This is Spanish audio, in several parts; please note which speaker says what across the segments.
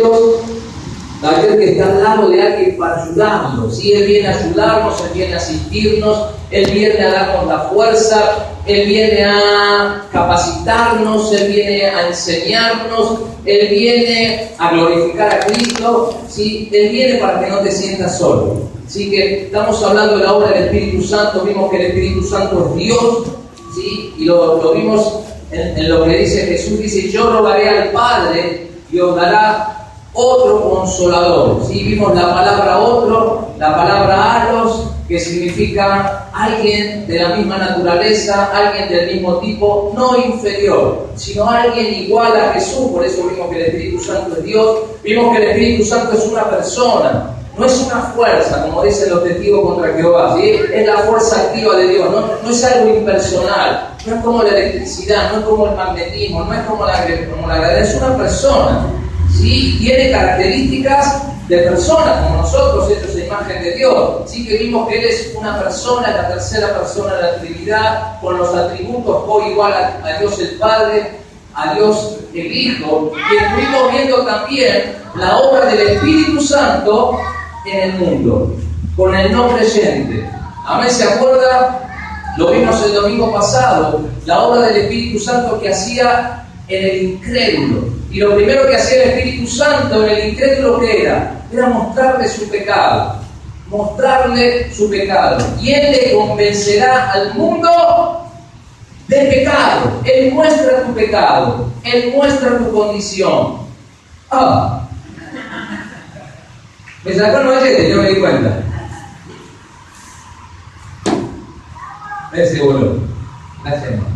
Speaker 1: Dios, aquel que está al lado de alguien para ayudarnos. ¿Sí? Él viene a ayudarnos, Él viene a asistirnos, Él viene a darnos la fuerza, Él viene a capacitarnos, Él viene a enseñarnos, Él viene a glorificar a Cristo, ¿sí? Él viene para que no te sientas solo. Así que estamos hablando de la obra del Espíritu Santo, vimos que el Espíritu Santo es Dios, ¿sí? Y lo vimos en lo que dice Jesús, dice: yo rogaré al Padre y os dará otro consolador. ¿Sí? Vimos la palabra otro, la palabra alos, que significa alguien de la misma naturaleza, alguien del mismo tipo, no inferior, sino alguien igual a Jesús. Por eso vimos que el Espíritu Santo es Dios, vimos que el Espíritu Santo es una persona, no es una fuerza, como dicen los testigos contra Jehová, ¿sí? Es la fuerza activa de Dios, no es algo impersonal, no es como la electricidad, no es como el magnetismo, no es como la gravedad, es una persona. ¿Sí? Tiene características de persona, como nosotros, hechos a imagen de Dios. Sí, que vimos que Él es una persona, la tercera persona de la Trinidad, con los atributos igual a Dios el Padre, a Dios el Hijo. Y estuvimos viendo también la obra del Espíritu Santo en el mundo, con el no creyente. Amén, ¿se acuerda? Lo vimos el domingo pasado, la obra del Espíritu Santo que hacía en el incrédulo. Y lo primero que hacía el Espíritu Santo en el incrédulo, ¿qué era? Era mostrarle su pecado. Mostrarle su pecado. Y Él le convencerá al mundo de pecado. Él muestra tu pecado. Él muestra tu condición. Me sacaron los ayeres, yo me di cuenta. Ese boludo. Gracias, hermano.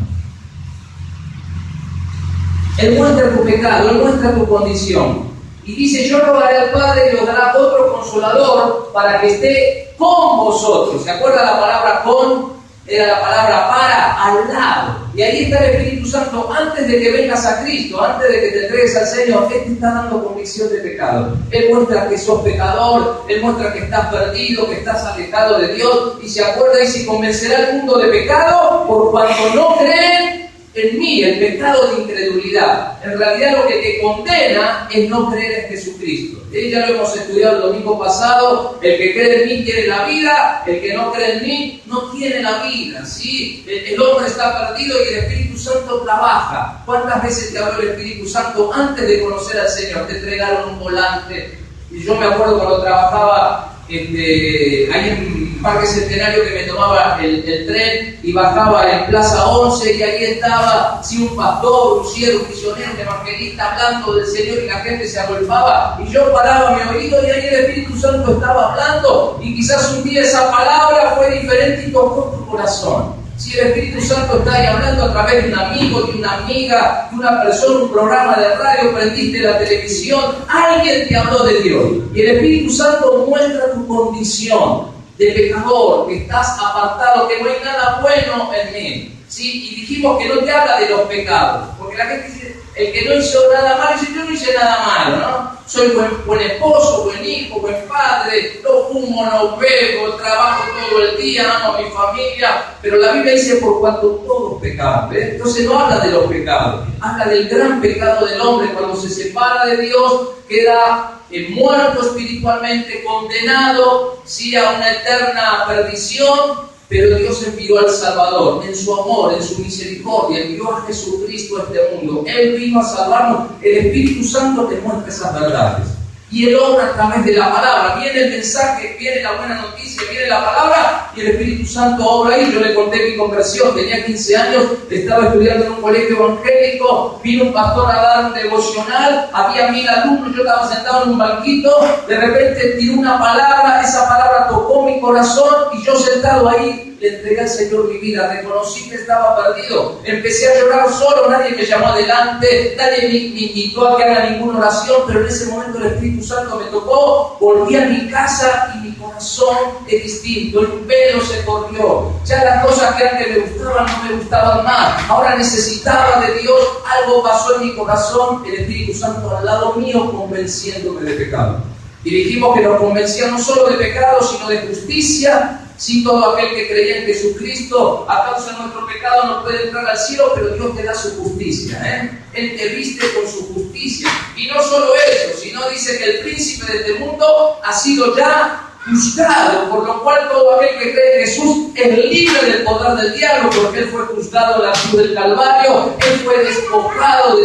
Speaker 1: Él muestra tu pecado, Él muestra tu condición. Y dice: yo rogaré al Padre y os dará otro consolador para que esté con vosotros. ¿Se acuerda la palabra con? Era la palabra para, al lado. Y ahí está el Espíritu Santo antes de que vengas a Cristo, antes de que te entregues al Señor. Él te está dando convicción de pecado. Él muestra que sos pecador, Él muestra que estás perdido, que estás alejado de Dios. Y se acuerda y se convencerá al mundo de pecado por cuanto no creen en mí, el pecado de incredulidad. En realidad lo que te condena es no creer en Jesucristo. Ya lo hemos estudiado el domingo pasado. El que cree en mí tiene la vida, el que no cree en mí no tiene la vida. ¿Sí? El hombre está perdido y el Espíritu Santo trabaja. ¿Cuántas veces te habló el Espíritu Santo antes de conocer al Señor? Te entregaron un volante. Y yo me acuerdo cuando trabajaba ahí en Parque Centenario, que me tomaba el tren y bajaba en Plaza 11 y ahí estaba un pastor, un ciego, un misionero, un evangelista hablando del Señor y la gente se agolpaba y yo paraba mi oído y ahí el Espíritu Santo estaba hablando y quizás un día esa palabra fue diferente y tocó tu corazón. Si el Espíritu Santo está ahí hablando a través de un amigo, de una amiga, de una persona, un programa de radio, prendiste la televisión, alguien te habló de Dios. Y el Espíritu Santo muestra tu condición de pecador, que estás apartado, que no hay nada bueno en mí. ¿Sí? Y dijimos que no te habla de los pecados, porque la gente dice: el que no hizo nada malo, dice: yo no hice nada malo, ¿no? Soy buen esposo, buen hijo, buen padre, no fumo, no bebo, trabajo todo el día, amo a mi familia. Pero la Biblia dice: por cuanto todos pecamos. ¿Ves? Entonces no habla de los pecados, habla del gran pecado del hombre. Cuando se separa de Dios, queda muerto espiritualmente, condenado, sí, a una eterna perdición. Pero Dios envió al Salvador en su amor, en su misericordia, envió a Jesucristo a este mundo. Él vino a salvarnos. El Espíritu Santo te muestra esas verdades. Y Él obra a través de la palabra. Viene el mensaje, viene la buena noticia, viene la palabra y el Espíritu Santo obra ahí. Yo le conté mi conversión, tenía 15 años, estaba estudiando en un colegio evangélico, vino un pastor a dar un devocional, había 1000 alumnos, yo estaba sentado en un banquito, de repente tiró una palabra, esa palabra tocó mi corazón y yo sentado ahí le entregué al Señor mi vida, reconocí que estaba perdido, empecé a llorar solo, nadie me llamó adelante, nadie me invitó a que haga ninguna oración, pero en ese momento el Espíritu Santo me tocó, volví a mi casa y mi corazón es distinto, el pelo se corrió, ya las cosas que antes me gustaban no me gustaban más, ahora necesitaba de Dios, algo pasó en mi corazón, el Espíritu Santo al lado mío convenciéndome de pecado. Y dijimos que nos convencía no solo de pecado, sino de justicia. Si todo aquel que creía en Jesucristo a causa de nuestro pecado no puede entrar al cielo, pero Dios te da su justicia, Él te viste con su justicia. Y no solo eso, sino dice que el príncipe de este mundo ha sido ya juzgado, por lo cual todo aquel que cree en Jesús es libre del poder del diablo, porque Él fue juzgado en la cruz del Calvario, Él fue despojado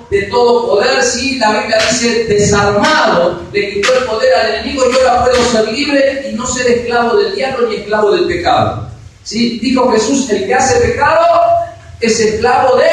Speaker 1: de todo poder, sí, la Biblia dice desarmado, le quitó el poder al enemigo y ahora puedo ser libre y no ser esclavo del diablo ni esclavo del pecado. ¿Sí? Dijo Jesús, el que hace pecado es esclavo de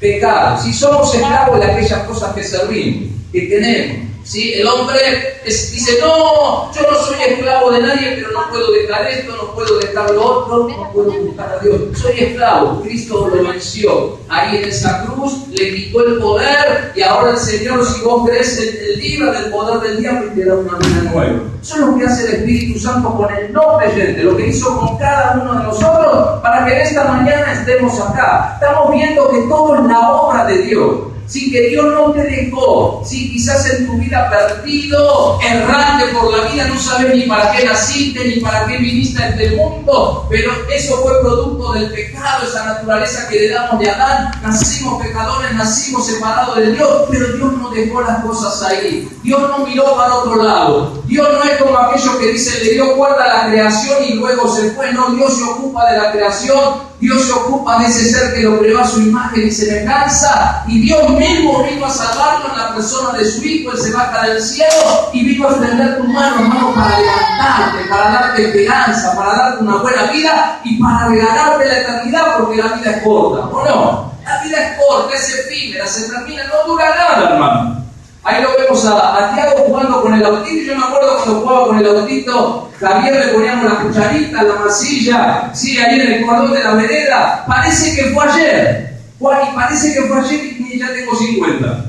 Speaker 1: pecado. Si somos esclavos de aquellas cosas que servimos, que tenemos. ¿Sí? El hombre dice, no, yo no soy esclavo de nadie, pero no puedo dejar esto, no puedo dejar lo otro, no puedo buscar a Dios. Soy esclavo, Cristo lo venció. Ahí en esa cruz le quitó el poder y ahora el Señor, si vos crees, te libra del poder del diablo y te da una vida nueva. Eso es lo que hace el Espíritu Santo con el no creyente, lo que hizo con cada uno de nosotros para que en esta mañana estemos acá. Estamos viendo que todo es la obra de Dios. Sí, que Dios no te dejó, sí, quizás en tu vida perdido, errante por la vida, no sabes ni para qué naciste, ni para qué viniste a este mundo, pero eso fue producto del pecado, esa naturaleza que heredamos de Adán. Nacimos pecadores, nacimos separados de Dios, pero Dios no dejó las cosas ahí. Dios no miró para otro lado. Dios no es como aquellos que dicen, le dio cuerda a la creación y luego se fue. No, Dios se ocupa de la creación. Dios se ocupa de ese ser que lo creó a su imagen y semejanza, y Dios mismo vino a salvarlo en la persona de su Hijo. Él se baja del cielo y vino a extender tu mano, hermano, para levantarte, para darte esperanza, para darte una buena vida y para regalarte la eternidad, porque la vida es corta, ¿o no? La vida es corta, es efímera, se termina, no dura nada, hermano. Ahí lo vemos a Tiago jugando con el autito, y yo me acuerdo cuando jugaba con el autito, Javier le poníamos la cucharita, la masilla, sí, ahí en el cordón de la vereda. Parece que fue ayer, Juan, y parece que fue ayer y ya tengo 50.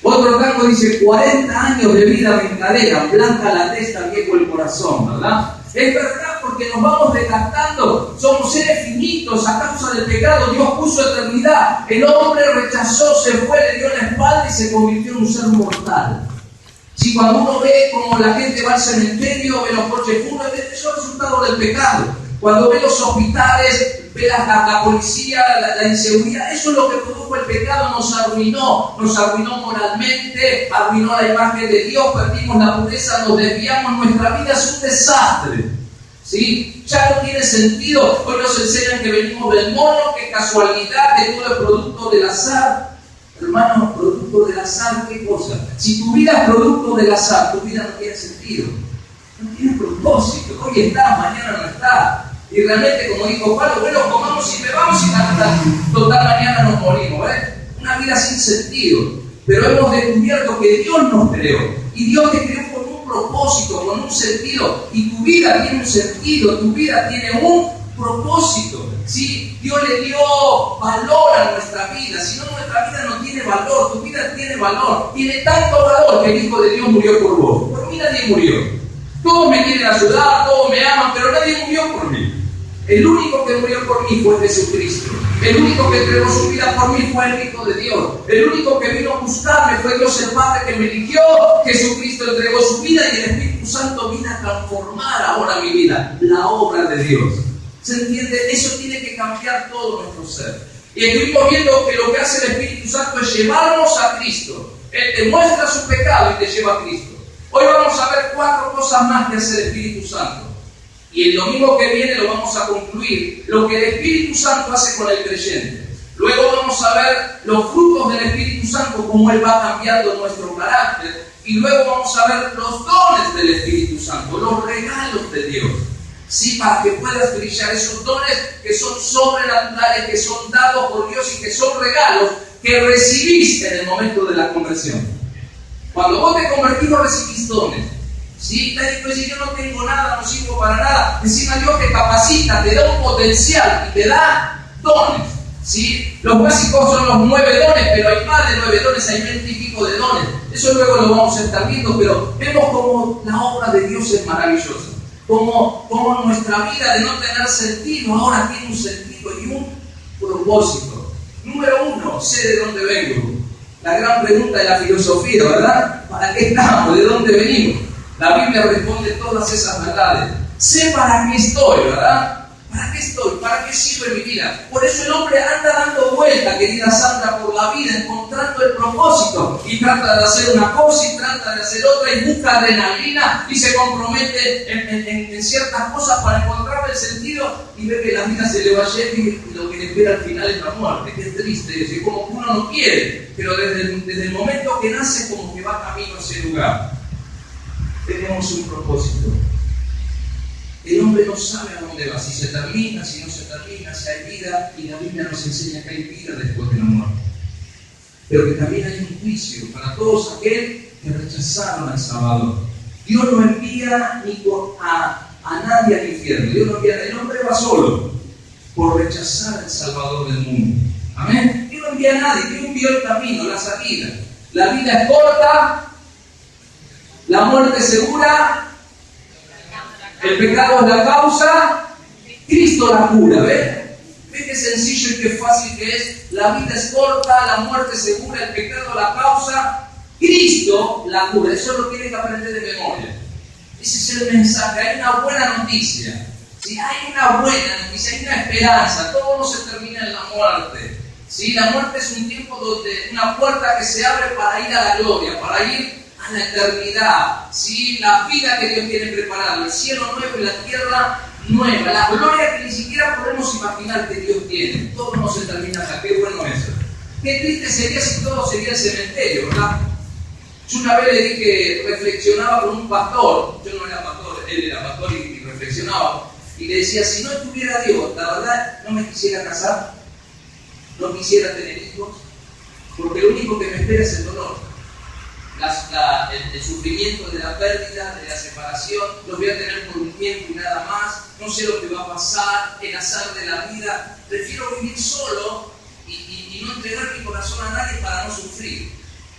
Speaker 1: Otro tango dice, 40 años de vida me encadenan, blanca la testa, viejo el corazón, ¿verdad? Es verdad, porque nos vamos desgastando, somos seres finitos a causa del pecado. Dios puso eternidad, el hombre rechazó, se fue, le dio la espalda y se convirtió en un ser mortal. Si cuando uno ve como la gente va al cementerio, ve los coches fúnebres, eso es el resultado del pecado. Cuando ve los hospitales, ve la policía, la inseguridad, eso es lo que produjo el pecado. Nos arruinó moralmente, arruinó la imagen de Dios, perdimos la pureza, nos desviamos, nuestra vida es un desastre. ¿Sí? Ya no tiene sentido. Hoy nos enseñan que venimos del mono, que casualidad, que todo es producto del azar. Hermano, producto del azar, ¿qué cosa? Si tu vida es producto del azar, tu vida no tiene sentido. No tiene propósito. Hoy está, mañana no está. Y realmente, como dijo Pablo, bueno, comamos y bebamos y total mañana nos morimos. Una vida sin sentido. Pero hemos descubierto que Dios nos creó. Y Dios te creó con un propósito, con un sentido. Y tu vida tiene un sentido, tu vida tiene un propósito. ¿Sí? Dios le dio valor a nuestra vida. Si no, nuestra vida no tiene valor. Tu vida tiene valor. Tiene tanto valor que el Hijo de Dios murió por vos. Por mí nadie murió. Todos me quieren ayudar, todos me aman, pero nadie murió por mí. El único que murió por mí fue Jesucristo. El único que entregó su vida por mí fue el Hijo de Dios. El único que vino a buscarme fue Dios el Padre que me eligió. Jesucristo entregó su vida y el Espíritu Santo vino a transformar ahora mi vida. La obra de Dios. ¿Se entiende? Eso tiene que cambiar todo nuestro ser. Y estuvimos viendo que lo que hace el Espíritu Santo es llevarnos a Cristo. Él te muestra su pecado y te lleva a Cristo. Hoy vamos a ver 4 cosas más que hace el Espíritu Santo. Y el domingo que viene lo vamos a concluir, lo que el Espíritu Santo hace con el creyente. Luego vamos a ver los frutos del Espíritu Santo, cómo Él va cambiando nuestro carácter. Y luego vamos a ver los dones del Espíritu Santo, los regalos de Dios. Sí, para que puedas brillar esos dones que son sobrenaturales, que son dados por Dios y que son regalos que recibiste en el momento de la conversión. Cuando vos te convertís no recibís dones. ¿Sí? Pues yo no tengo nada, no sirvo para nada. Encima Dios te capacita, te da un potencial y te da dones. ¿Sí? Los básicos son los 9 dones, pero hay más de 9 dones, hay 20 y pico de dones. Eso luego lo vamos a estar viendo, pero vemos cómo la obra de Dios es maravillosa. Como nuestra vida de no tener sentido ahora tiene un sentido y un propósito. Número 1, sé de dónde vengo. La gran pregunta de la filosofía, ¿verdad? ¿Para qué estamos? ¿De dónde venimos? La Biblia responde todas esas verdades. Sé para qué estoy, ¿verdad? ¿Para qué estoy? ¿Para qué sirve mi vida? Por eso el hombre anda dando vuelta, querida Sandra, por la vida, encontrando el propósito. Y trata de hacer una cosa y trata de hacer otra y busca adrenalina y se compromete en ciertas cosas para encontrar el sentido y ve que la vida se le va a llevar y lo que le espera al final es la muerte. Qué triste, es como que uno no quiere, pero desde el momento que nace como que va camino a ese lugar. Tenemos un propósito. El hombre no sabe a dónde va, si se termina, si no se termina, si hay vida, y la Biblia nos enseña que hay vida después de la muerte. Pero que también hay un juicio para todos aquellos que rechazaron al Salvador. Dios no envía a nadie al infierno, Dios no envía, el hombre va solo por rechazar al Salvador del mundo. Amén. Dios no envía a nadie, Dios envió el camino, la salida. La vida es corta, la muerte es segura. El pecado es la causa, Cristo la cura, ¿ves? ¿Ves qué sencillo y qué fácil que es? La vida es corta, la muerte es segura, el pecado la causa, Cristo la cura. Eso lo tienen que aprender de memoria. Ese es el mensaje. Hay una buena noticia. ¿Sí? Hay una buena noticia, hay una esperanza. Todo no se termina en la muerte. ¿Sí? La muerte es un tiempo donde una puerta que se abre para ir a la gloria, para ir a la eternidad, ¿sí? La vida que Dios tiene preparada, el cielo nuevo y la tierra nueva, la gloria que ni siquiera podemos imaginar que Dios tiene. Todo no se termina acá. Qué bueno eso. Qué triste sería si todo sería el cementerio, ¿verdad? Yo una vez le dije, reflexionaba con un pastor, yo no era pastor, él era pastor y reflexionaba, y le decía, si no estuviera Dios, la verdad no me quisiera casar, no quisiera tener hijos, porque lo único que me espera es el dolor. El sufrimiento de la pérdida, de la separación, lo voy a tener por un tiempo y nada más, no sé lo que va a pasar, el azar de la vida, prefiero vivir solo y no entregar mi corazón a nadie para no sufrir.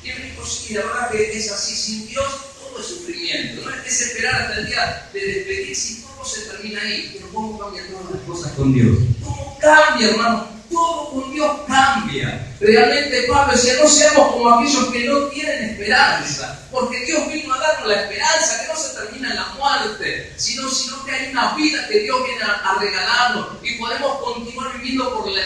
Speaker 1: Y él me dijo, sí, la verdad que es así, sin Dios todo es sufrimiento, no es esperar hasta el día de despedirse y todo se termina ahí, pero ¿cómo cambian todas las cosas con Dios? ¿Cómo cambia, hermano? Todo con Dios cambia. Realmente Pablo decía, no seamos como aquellos que no tienen esperanza, porque Dios vino a darnos la esperanza, que no se termina en la muerte, sino que hay una vida que Dios viene a regalarnos y podemos continuar viviendo por la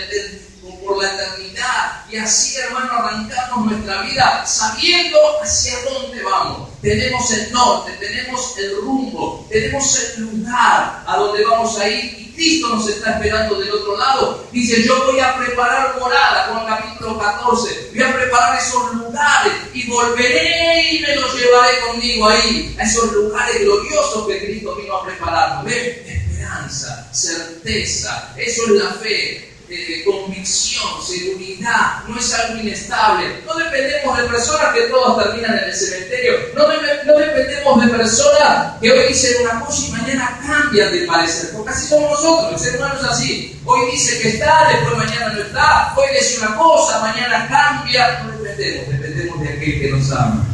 Speaker 1: eternidad. Y así, hermano, arrancamos nuestra vida sabiendo hacia dónde vamos. Tenemos el norte, tenemos el rumbo, tenemos el lugar a donde vamos a ir. Cristo nos está esperando del otro lado. Dice, yo voy a preparar morada, Juan capítulo 14. Voy a preparar esos lugares y volveré y me los llevaré conmigo ahí, a esos lugares gloriosos que Cristo vino a prepararnos. ¿Ven? Esperanza, certeza, eso es la fe. Convicción, seguridad, no es algo inestable. No dependemos de personas que todos terminan en el cementerio. No dependemos de personas que hoy dicen una cosa y mañana cambian de parecer. Porque así somos nosotros, el ser humano es así. Hoy dice que está, después mañana no está. Hoy dice una cosa, mañana cambia. No dependemos de aquel que nos ama.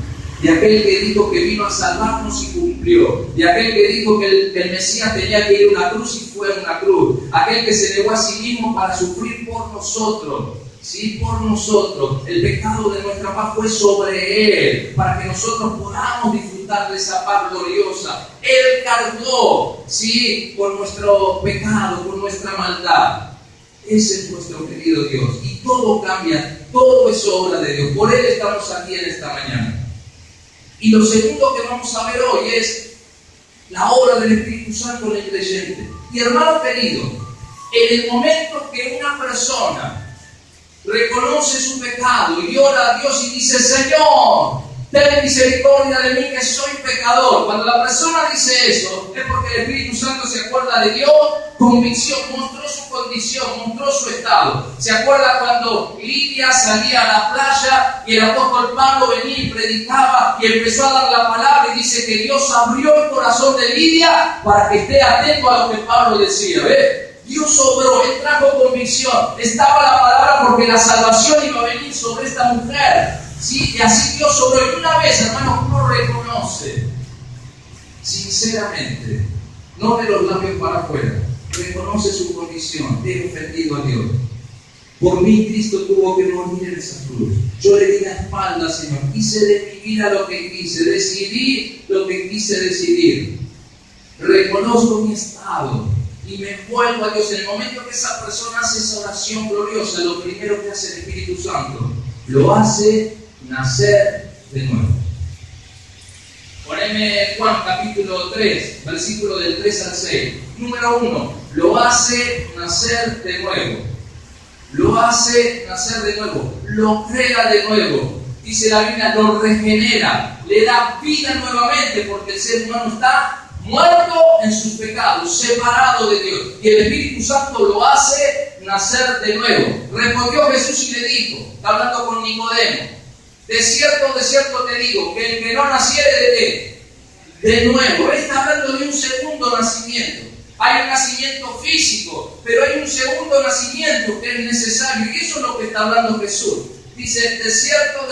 Speaker 1: De aquel que dijo que vino a salvarnos y cumplió. De aquel que dijo que el Mesías tenía que ir a una cruz y fue a una cruz. Aquel que se negó a sí mismo para sufrir por nosotros. Sí, por nosotros. El pecado de nuestra paz fue sobre Él, para que nosotros podamos disfrutar de esa paz gloriosa. Él cargó, sí, por nuestro pecado, por nuestra maldad. Ese es nuestro querido Dios. Y todo cambia, todo es obra de Dios. Por Él estamos aquí en esta mañana. Y lo segundo que vamos a ver hoy es la obra del Espíritu Santo en el creyente. Y hermano querido, en el momento que una persona reconoce su pecado y ora a Dios y dice, Señor, ten misericordia de mí que soy pecador. Cuando la persona dice eso, es porque el Espíritu Santo se acuerda de Dios, convicción, mostró su condición, mostró su estado. Se acuerda cuando Lidia salía a la playa y el apóstol Pablo venía y predicaba y empezó a dar la palabra y dice que Dios abrió el corazón de Lidia para que esté atento a lo que Pablo decía. ¿Ves? Dios obró, Él trajo convicción. Estaba la palabra porque la salvación iba a venir sobre esta mujer. ¿Sí? Y así Dios obró. Y una vez, hermano, uno reconoce sinceramente, no de los labios para afuera, reconoce su condición. He ofendido a Dios. Por mí Cristo tuvo que morir en esa cruz. Yo le di la espalda, Señor. Hice de mi vida lo que quise. Decidí lo que quise decidir. Reconozco mi estado. y me vuelvo a Dios. En el momento que esa persona hace esa oración gloriosa, lo primero que hace el Espíritu Santo, lo hace nacer de nuevo. Poneme Juan capítulo 3, versículo del 3 al 6. Número 1, lo hace nacer de nuevo. Lo hace nacer de nuevo, lo crea de nuevo. Dice la Biblia, lo regenera, le da vida nuevamente, porque el ser humano está muerto en sus pecados, separado de Dios. Y el Espíritu Santo lo hace nacer de nuevo. Respondió Jesús y le dijo, está hablando con Nicodemo, de cierto te digo, que el que no naciere de qué, de nuevo. Él está hablando de un segundo nacimiento. Hay un nacimiento físico, pero hay un segundo nacimiento que es necesario. Y eso es lo que está hablando Jesús. Dice, de cierto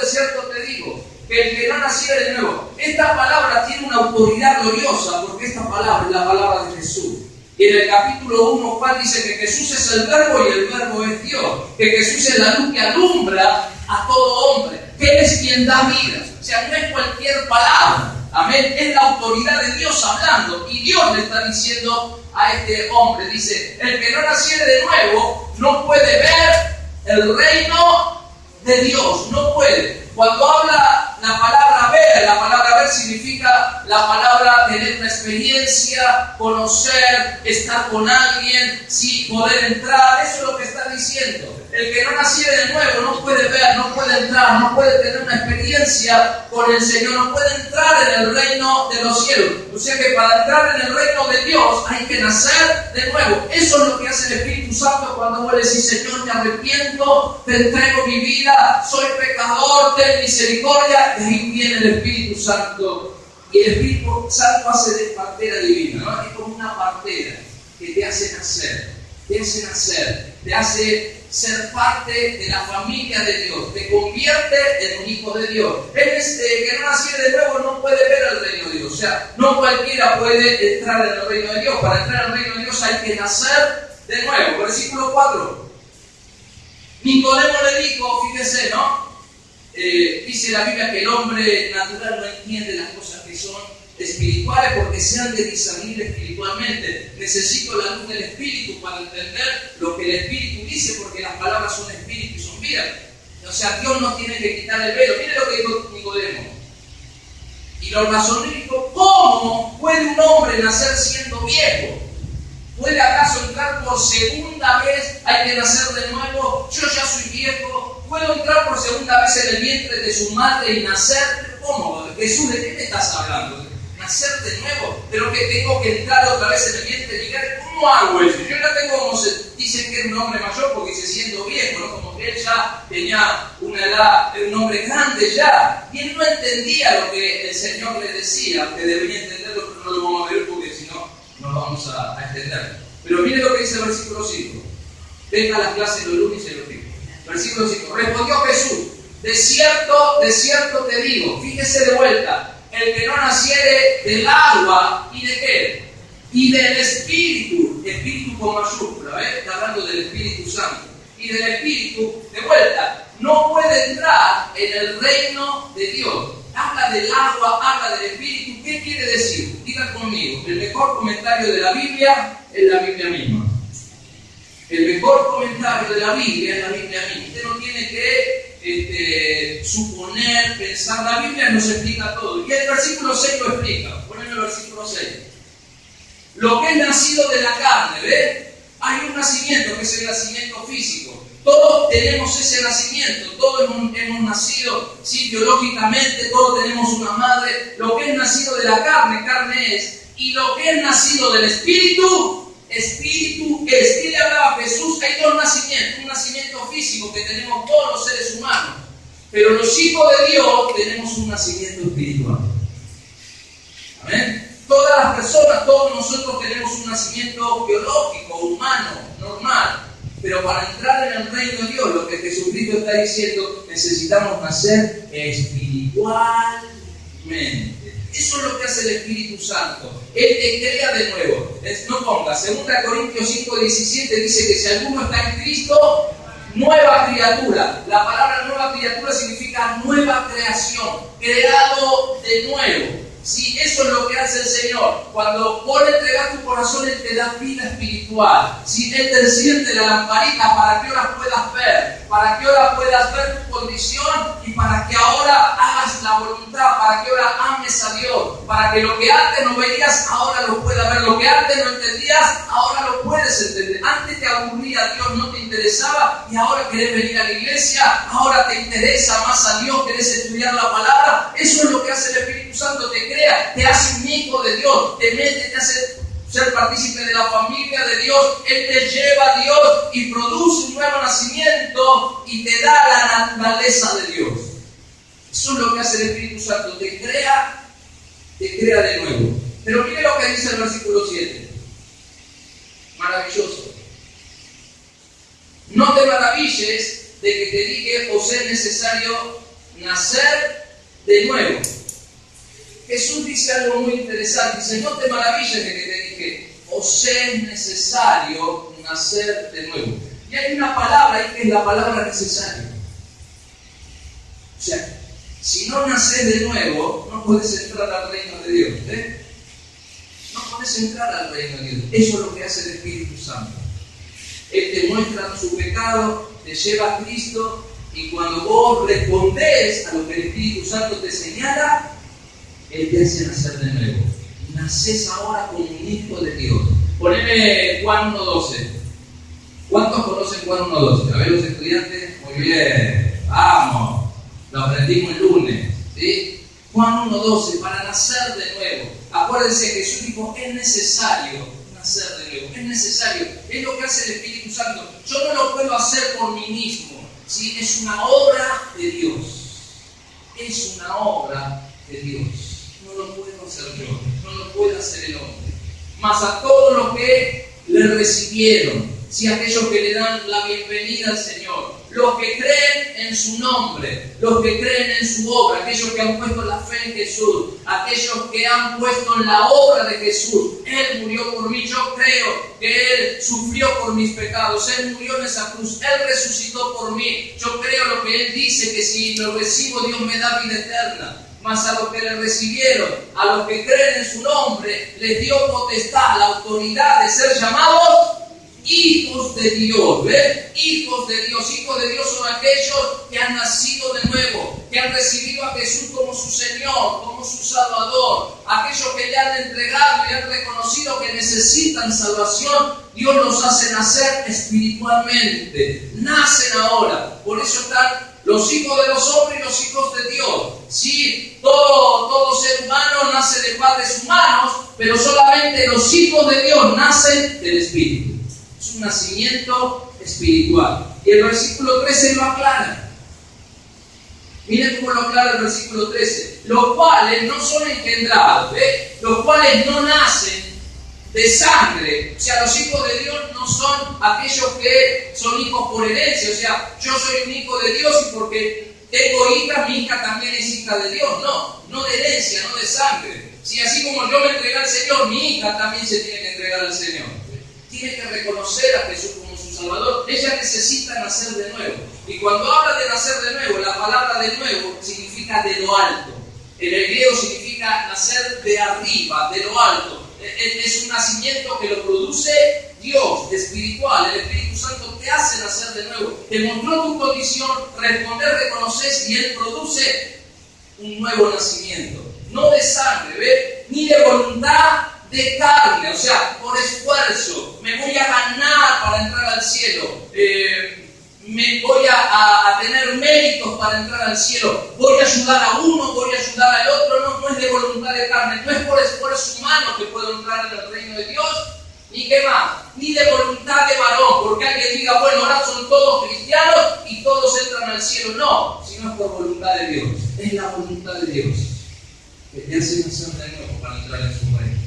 Speaker 1: te digo, que el que no naciere de nuevo. Esta palabra tiene una autoridad gloriosa, porque esta palabra es la palabra de Jesús. Y en el capítulo 1 Juan dice que Jesús es el verbo y el verbo es Dios. Que Jesús es la luz que alumbra a todo hombre. Que Él es quien da vida. O sea, no es cualquier palabra. Amén. Es la autoridad de Dios hablando. Y Dios le está diciendo a este hombre, dice, el que no naciere de nuevo no puede ver el reino de Dios. No puede. Cuando habla la palabra ver significa la palabra tener una experiencia, conocer, estar con alguien, sí, poder entrar. Eso es lo que está diciendo. El que no naciere de nuevo no puede ver, no puede entrar, no puede tener una experiencia con el Señor, no puede entrar en el reino de los cielos. O sea que para entrar en el reino de Dios hay que nacer de nuevo. Eso es lo que hace el Espíritu Santo cuando vos le decís, Señor, me arrepiento, te entrego mi vida, soy pecador, ten misericordia. Y ahí viene el Espíritu Santo. Y el Espíritu Santo hace de partera divina, ¿no? Es como una partera que te hace nacer, te hace ser parte de la familia de Dios, te convierte en un hijo de Dios. Él que no naciere de nuevo no puede ver el reino de Dios. O sea, no cualquiera puede entrar en el reino de Dios. Para entrar en el reino de Dios hay que nacer de nuevo. Versículo 4. Nicodemo le dijo, fíjese, ¿no? Dice la Biblia que el hombre natural no entiende las cosas que son espirituales porque se han de discernir espiritualmente. Necesito la luz del Espíritu para entender lo que el Espíritu dice, porque las palabras son espíritu y son vida. O sea, Dios nos tiene que quitar el velo. Mire lo que dijo Nicodemo. Y lo razonó y dijo, ¿cómo puede un hombre nacer siendo viejo? ¿Puede acaso entrar por segunda vez? Hay que nacer de nuevo. Yo ya soy viejo. ¿Puedo entrar por segunda vez en el vientre de su madre y nacer? ¿Cómo? Jesús, ¿de qué me estás hablando? Nacer de nuevo, pero que tengo que entrar otra vez en el vientre de mi madre. ¿Cómo hago eso? Yo ya tengo, como se dicen que es un hombre mayor porque se siendo viejo, ¿no? Como que él ya tenía una edad, era un hombre grande ya, y él no entendía lo que el Señor le decía, que debería entenderlo, pero no lo vamos a ver porque si no, no lo vamos a entender. Pero mire lo que dice el versículo 5. Venga a las clases los lunes y se lo digo. Versículo 5. Respondió Jesús, de cierto te digo, fíjese de vuelta, el que no naciere del agua y de qué, y del Espíritu con mayúscula, ¿ves? Está hablando del Espíritu Santo, y del Espíritu, de vuelta, no puede entrar en el reino de Dios. Habla del agua, habla del Espíritu. ¿Qué quiere decir? Digan conmigo, el mejor comentario de la Biblia es la Biblia misma. El mejor comentario de la Biblia es la Biblia misma. Usted no tiene que suponer, pensar. La Biblia nos explica todo. Y el versículo 6 lo explica. Poneme el versículo 6. Lo que es nacido de la carne, ¿ves? Hay un nacimiento que es el nacimiento físico. Todos tenemos ese nacimiento, todos hemos nacido, sí, biológicamente, todos tenemos una madre. Lo que es nacido de la carne, carne es. Y lo que es nacido del Espíritu, Espíritu es. ¿Qué le hablaba Jesús? Hay dos nacimientos. Un nacimiento físico que tenemos todos los seres humanos. Pero los hijos de Dios tenemos un nacimiento espiritual. ¿Amén? Todas las personas, todos nosotros tenemos un nacimiento biológico, humano, normal. Pero para entrar en el reino de Dios, lo que Jesucristo está diciendo, necesitamos nacer espiritualmente. Eso es lo que hace el Espíritu Santo. Él te crea de nuevo. No ponga, 2 Corintios 5:17 dice que si alguno está en Cristo, nueva criatura. La palabra nueva criatura significa nueva creación, creado de nuevo. Sí, eso es lo que hace el Señor. Cuando vos le entregás tu corazón, Él te da vida espiritual. Sí, Él te enciende la lamparita para que ahora puedas ver, para que ahora puedas ver tu condición y para que ahora hagas la voluntad, para que ahora ames a Dios, para que lo que antes no veías, ahora lo puedas ver, lo que antes no entendías, ahora lo puedes entender. Antes te aburría Dios, no te interesaba y ahora querés venir a la iglesia, ahora te interesa más a Dios, querés estudiar la palabra. Eso es lo que hace el Espíritu Santo, te crea, te hace un hijo de Dios, te mete, te hace ser partícipe de la familia de Dios. Él te lleva a Dios y produce un nuevo nacimiento y te da la naturaleza de Dios. Eso es lo que hace el Espíritu Santo, te crea de nuevo. Pero mire lo que dice el versículo 7. Maravilloso. No te maravilles de que te dije, os es necesario nacer de nuevo. Jesús dice algo muy interesante, dice, no te maravilles de que te dije, os es necesario nacer de nuevo. Y hay una palabra ahí que es la palabra necesario. O sea, si no naces de nuevo, no puedes entrar al reino de Dios. No puedes entrar al reino de Dios. Eso es lo que hace el Espíritu Santo. Él te muestra su pecado, te lleva a Cristo, y cuando vos respondés a lo que el Espíritu Santo te señala, Él te hace nacer de nuevo. Nacés ahora como un hijo de Dios. Poneme Juan 1:12. ¿Cuántos conocen Juan 1:12? A ver, los estudiantes, muy bien, vamos, lo aprendimos el lunes, ¿sí? Juan 1:12, para nacer de nuevo. Acuérdense que Jesús dijo, es necesario nacer de nuevo, es necesario, es lo que hace el Espíritu Santo. Yo no lo puedo hacer por mí mismo, ¿sí? Es una obra de Dios, es una obra de Dios. No lo puedo hacer yo, no lo puede hacer el hombre. Mas a todos los que le recibieron, si aquellos que le dan la bienvenida al Señor, los que creen en su nombre, los que creen en su obra, aquellos que han puesto la fe en Jesús, aquellos que han puesto en la obra de Jesús. Él murió por mí, yo creo que Él sufrió por mis pecados, Él murió en esa cruz, Él resucitó por mí. Yo creo lo que Él dice, que si lo recibo, Dios me da vida eterna. Mas a los que le recibieron, a los que creen en su nombre, les dio potestad, la autoridad de ser llamados hijos de Dios. ¿Ves? Hijos de Dios. Hijos de Dios son aquellos que han nacido de nuevo, que han recibido a Jesús como su Señor, como su Salvador. Aquellos que le han entregado y han reconocido que necesitan salvación. Dios los hace nacer espiritualmente. Nacen ahora. Por eso están los hijos de los hombres y los hijos de Dios. Sí, todo ser humano nace de padres humanos, pero solamente los hijos de Dios nacen del Espíritu. Es un nacimiento espiritual. Y el versículo 13 lo aclara. Miren cómo lo aclara el versículo 13. Los cuales no son engendrados, los cuales no nacen de sangre. O sea, los hijos de Dios no son aquellos que son hijos por herencia. O sea, yo soy un hijo de Dios y porque tengo hija, mi hija también es hija de Dios. No de herencia, no de sangre. Si así como yo me entregué al Señor, mi hija también se tiene que entregar al Señor. Tiene que reconocer a Jesús como su Salvador. Ella necesita nacer de nuevo. Y cuando habla de nacer de nuevo, la palabra de nuevo significa de lo alto. En el griego significa nacer de arriba, de lo alto. Es un nacimiento que lo produce Dios, espiritual. El Espíritu Santo te hace nacer de nuevo. Te mostró tu condición, responder, reconoces y Él produce un nuevo nacimiento. No de sangre, ¿ves? Ni de voluntad de carne, o sea, por esfuerzo. Me voy a ganar para entrar al cielo. Me voy a tener méritos para entrar al cielo. Voy a ayudar a uno, voy a ayudar al otro. No es de voluntad de carne, no es por esfuerzo humano que puedo entrar en el reino de Dios. Ni qué más, ni de voluntad de varón, porque alguien diga, bueno, ahora son todos cristianos y todos entran al cielo. No, sino es por voluntad de Dios. Es la voluntad de Dios que te hace nacer de nuevo para entrar en su reino.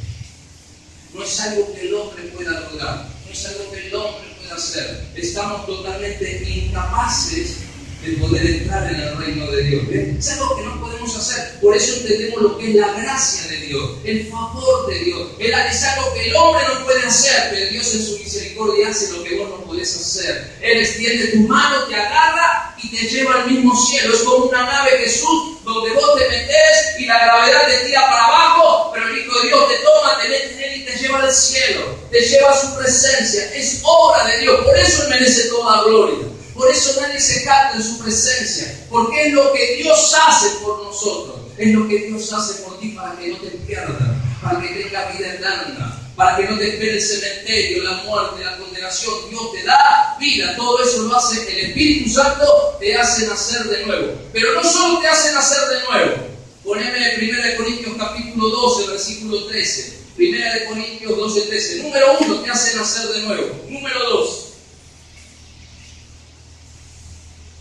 Speaker 1: No es algo que el hombre pueda lograr, no es algo que el hombre pueda hacer. Estamos totalmente incapaces de poder entrar en el reino de Dios. Es algo que no podemos hacer. Por eso entendemos lo que es la gracia de Dios, el favor de Dios. Es algo que el hombre no puede hacer, pero Dios en su misericordia hace lo que vos no podés hacer. Él extiende tu mano, te agarra y te lleva al mismo cielo. Es como una nave, Jesús, donde vos te metés y la gravedad te tira para abajo, pero el Hijo de Dios te toma, te mete en Él y te lleva al cielo, te lleva a su presencia. Es obra de Dios, por eso Él merece toda gloria. Por eso nadie se jacta en su presencia, porque es lo que Dios hace por nosotros. Es lo que Dios hace por ti para que no te pierdas, para que tengas vida eterna, para que no te espere el cementerio, la muerte, la condenación. Dios te da vida, todo eso lo hace el Espíritu Santo, te hace nacer de nuevo. Pero no solo te hace nacer de nuevo. Poneme 1 Corintios capítulo 12, versículo 13. 1 Corintios 12, 13. Número 1, te hace nacer de nuevo. Número 2.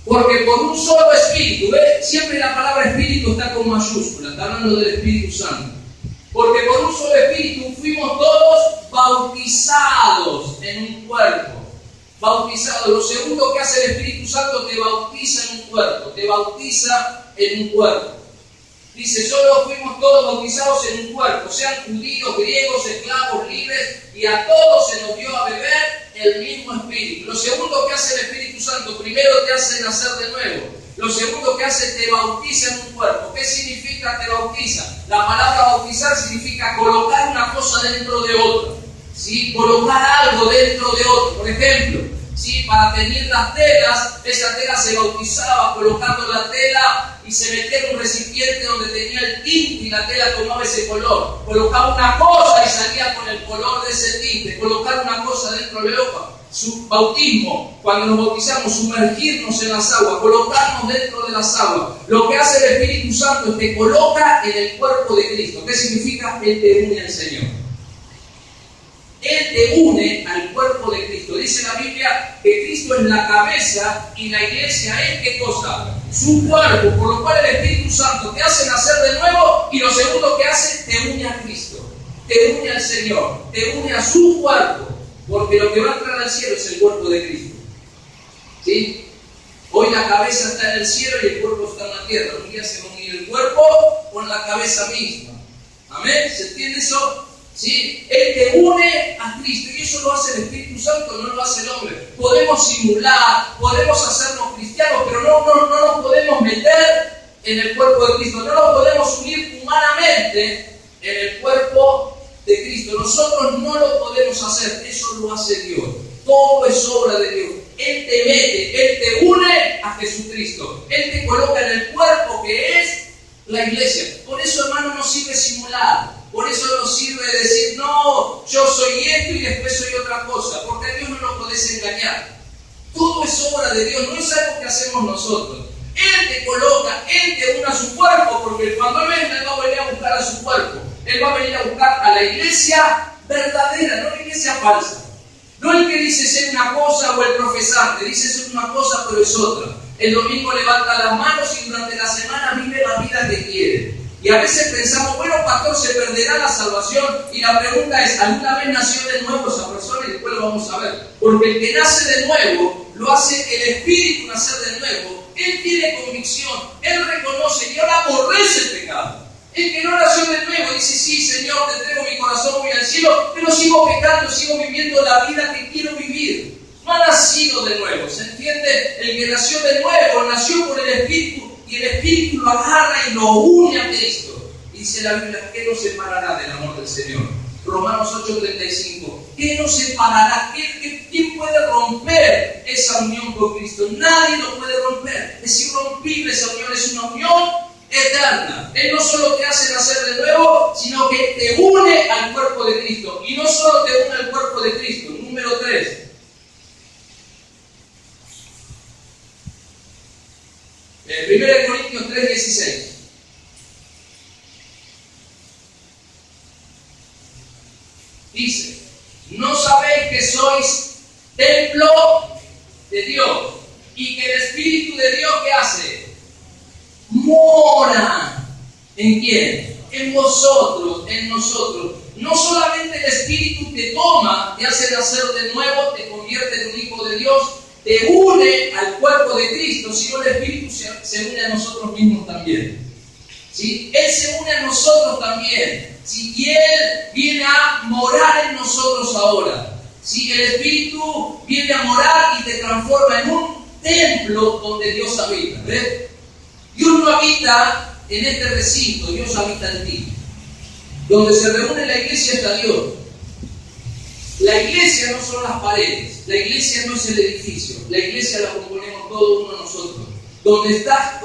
Speaker 1: Porque por un solo espíritu, ¿ves? Siempre la palabra espíritu está con mayúscula, está hablando del Espíritu Santo. Porque por un solo espíritu fuimos todos bautizados en un cuerpo. Bautizados. Lo segundo que hace el Espíritu Santo, te bautiza en un cuerpo. Te bautiza en un cuerpo. Dice, solo fuimos todos bautizados en un cuerpo, sean judíos, griegos, esclavos, libres, y a todos se nos dio a beber el mismo Espíritu. Lo segundo que hace el Espíritu Santo, primero te hace nacer de nuevo. Lo segundo que hace, te bautiza en un cuerpo. ¿Qué significa te bautiza? La palabra bautizar significa colocar una cosa dentro de otra. ¿Sí? Colocar algo dentro de otro. Por ejemplo, ¿sí? Para teñir las telas, esa tela se bautizaba colocando la tela y se metía en un recipiente donde tenía el tinte y la tela tomaba ese color. Colocaba una cosa y salía con el color de ese tinte. Colocar una cosa dentro de otra. Su bautismo, cuando nos bautizamos, sumergirnos en las aguas, colocarnos dentro de las aguas. Lo que hace el Espíritu Santo es te coloca en el cuerpo de Cristo. ¿Qué significa? Él te une al Señor. Él te une al cuerpo de Cristo. Dice la Biblia que Cristo es la cabeza y la iglesia es, ¿qué cosa? Su cuerpo, por lo cual el Espíritu Santo te hace nacer de nuevo y lo segundo que hace, te une a Cristo, te une al Señor, te une a su cuerpo, porque lo que va a entrar al cielo es el cuerpo de Cristo. ¿Sí? Hoy la cabeza está en el cielo y el cuerpo está en la tierra. Un día se va a unir el cuerpo con la cabeza misma. ¿Amén? ¿Se entiende eso? ¿Sí? Él te une a Cristo y eso lo hace el Espíritu Santo, no lo hace el hombre. Podemos simular, podemos hacernos cristianos, pero no nos podemos meter en el cuerpo de Cristo, no nos podemos unir humanamente en el cuerpo de Cristo. Nosotros no lo podemos hacer, eso lo hace Dios. Todo es obra de Dios. Él te mete, Él te une a Jesucristo. Él te coloca en el cuerpo que es la iglesia. Por eso, hermano, no sirve simular. Por eso no sirve decir, no, yo soy esto y después soy otra cosa. Porque a Dios no lo podés engañar. Todo es obra de Dios, no es algo que hacemos nosotros. Él te coloca, Él te une a su cuerpo, porque cuando Él venga, Él va a venir a buscar a su cuerpo. Él va a venir a buscar a la iglesia verdadera, no la iglesia falsa. No el que dice ser una cosa o el profesante, dice ser una cosa pero es otra. El domingo levanta las manos y durante la semana vive la vida que quiere. Y a veces pensamos, bueno, pastor, se perderá la salvación. Y la pregunta es, ¿alguna vez nació de nuevo esa persona? Y después lo vamos a ver. Porque el que nace de nuevo, lo hace el Espíritu nacer de nuevo. Él tiene convicción, Él reconoce y ahora aborrece el pecado. El que no nació de nuevo dice, sí, Señor, te entrego mi corazón, voy al cielo, pero sigo pecando, sigo viviendo la vida que quiero vivir. No ha nacido de nuevo, ¿se entiende? El que nació de nuevo, nació por el Espíritu, y el Espíritu lo agarra y lo une a Cristo. Y dice la Biblia, ¿qué nos separará del amor del Señor? Romanos 8:35. ¿Qué nos separará? ¿Quién puede romper esa unión con Cristo? Nadie lo puede romper. Es irrompible esa unión, es una unión eterna. Él no solo te hace nacer de nuevo, sino que te une al cuerpo de Cristo. Y no solo te une al cuerpo de Cristo. Número 3. 1 Corintios 3:16. Dice, ¿no sabéis que sois templo de Dios y que el Espíritu de Dios, ¿qué hace? Mora. ¿En quién? En vosotros, en nosotros. No solamente el Espíritu te toma, te hace nacer de nuevo, te convierte en un hijo de Dios, te une al cuerpo de Cristo, sino el Espíritu se une a nosotros mismos también. ¿Sí? Él se une a nosotros también. ¿Sí? Y Él viene a morar en nosotros ahora. ¿Sí? El Espíritu viene a morar y te transforma en un templo donde Dios habita. ¿Ves? Dios no habita en este recinto, Dios habita en ti. Donde se reúne la iglesia está Dios. La iglesia no son las paredes, la iglesia no es el edificio, la iglesia la componemos todo uno de nosotros. Donde estás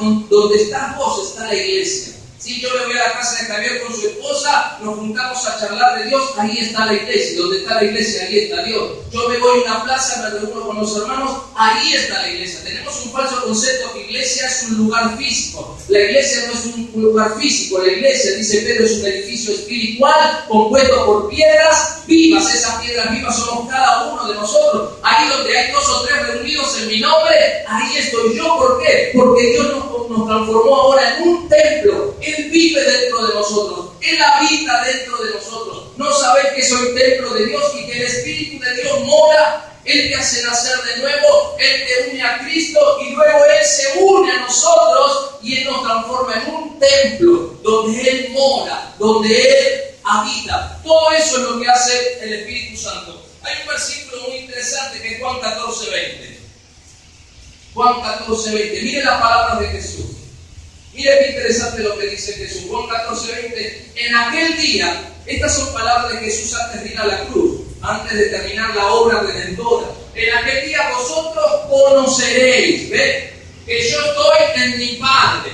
Speaker 1: vos está la iglesia. Si yo me voy a la casa de Javier con su esposa, nos juntamos a charlar de Dios, ahí está la iglesia. Donde está la iglesia, ahí está Dios. Yo me voy a una plaza, me reúno con los hermanos, ahí está la iglesia. Tenemos un falso concepto que iglesia es un lugar físico. La iglesia no es un lugar físico, la iglesia, dice Pedro, es un edificio espiritual compuesto por piedras vivas. Esas piedras vivas somos cada uno de nosotros. Ahí donde hay 2 o 3 reunidos en mi nombre, ahí estoy yo. ¿Por qué? Porque Dios nos transformó ahora en un templo. Él vive dentro de nosotros, Él habita dentro de nosotros. No sabéis que soy templo de Dios y que el Espíritu de Dios mora. Él te hace nacer de nuevo, Él te une a Cristo y luego Él se une a nosotros y Él nos transforma en un templo donde Él mora, donde Él habita. Todo eso es lo que hace el Espíritu Santo. Hay un versículo muy interesante que es Juan 14:20. Juan 14:20. Mire las palabras de Jesús. Mire qué interesante lo que dice Jesús. Juan 14:20. En aquel día, estas son palabras de Jesús antes de ir a la cruz, antes de terminar la obra redentora. En aquel día vosotros conoceréis, ¿ves? Que yo estoy en mi Padre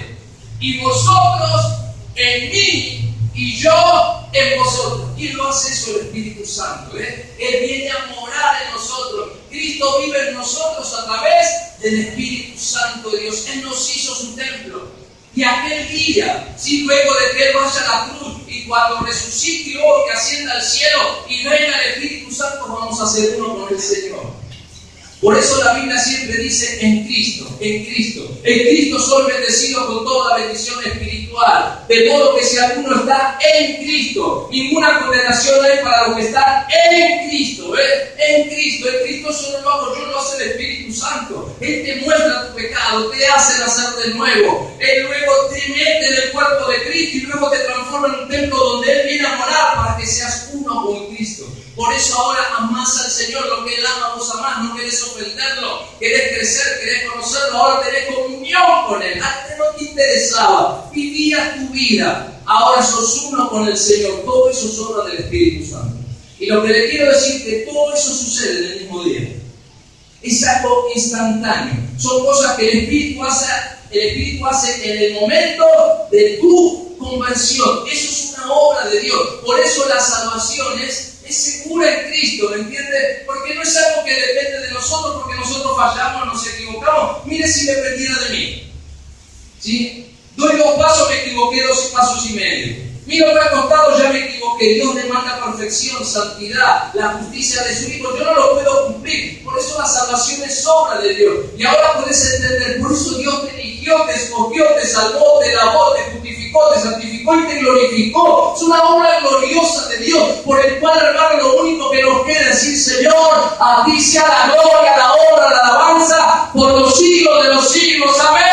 Speaker 1: y vosotros en mí y yo en vosotros. ¿Quién lo hace eso? El Espíritu Santo, ¿ves? Él viene a morar en nosotros. Cristo vive en nosotros a través del Espíritu Santo de Dios. Él nos hizo su templo. Y aquel día, si luego de que Él vaya a la cruz y cuando resucite y luego que ascienda al cielo y venga el Espíritu Santo, vamos a ser uno con el Señor. Por eso la Biblia siempre dice en Cristo, en Cristo. En Cristo soy bendecido con toda bendición espiritual. De modo que si alguno está en Cristo, ninguna condenación hay para los que están en Cristo. En Cristo eso no lo hago yo, lo hace el Espíritu Santo. Él te muestra tu pecado, te hace nacer de nuevo. Él luego te mete en el cuerpo de Cristo y luego te transforma en un templo donde Él viene a morar para que seas uno con Cristo. Por eso ahora amás al Señor, lo que Él ama vos amás, no querés ofenderlo, querés crecer, querés conocerlo, ahora tenés comunión con Él. Antes no te interesaba, vivías tu vida, ahora sos uno con el Señor. Todo eso es obra del Espíritu Santo. Y lo que le quiero decir es que todo eso sucede en el mismo día. Es algo instantáneo. Son cosas que el Espíritu hace en el momento de tu conversión. Eso es una obra de Dios. Por eso la salvación es segura en Cristo, ¿me entiendes? Porque no es algo que depende de nosotros, porque nosotros fallamos, nos equivocamos. Mire si me perdiera de mí. ¿Sí? Doy 2 pasos, me equivoqué 2 pasos y medio. Miro para el costado, ya me equivoqué. Dios demanda perfección, santidad, la justicia de su Hijo. Yo no lo puedo cumplir. Por eso la salvación es obra de Dios. Y ahora puedes entender, por eso Dios te eligió, te escogió, te salvó, te lavó, te justificó, te santificó y te glorificó. Es una obra gloriosa de Dios, por el cual, hermano, lo único que nos queda es decir: Señor, a ti sea la gloria, la honra, la alabanza, por los siglos de los siglos. Amén.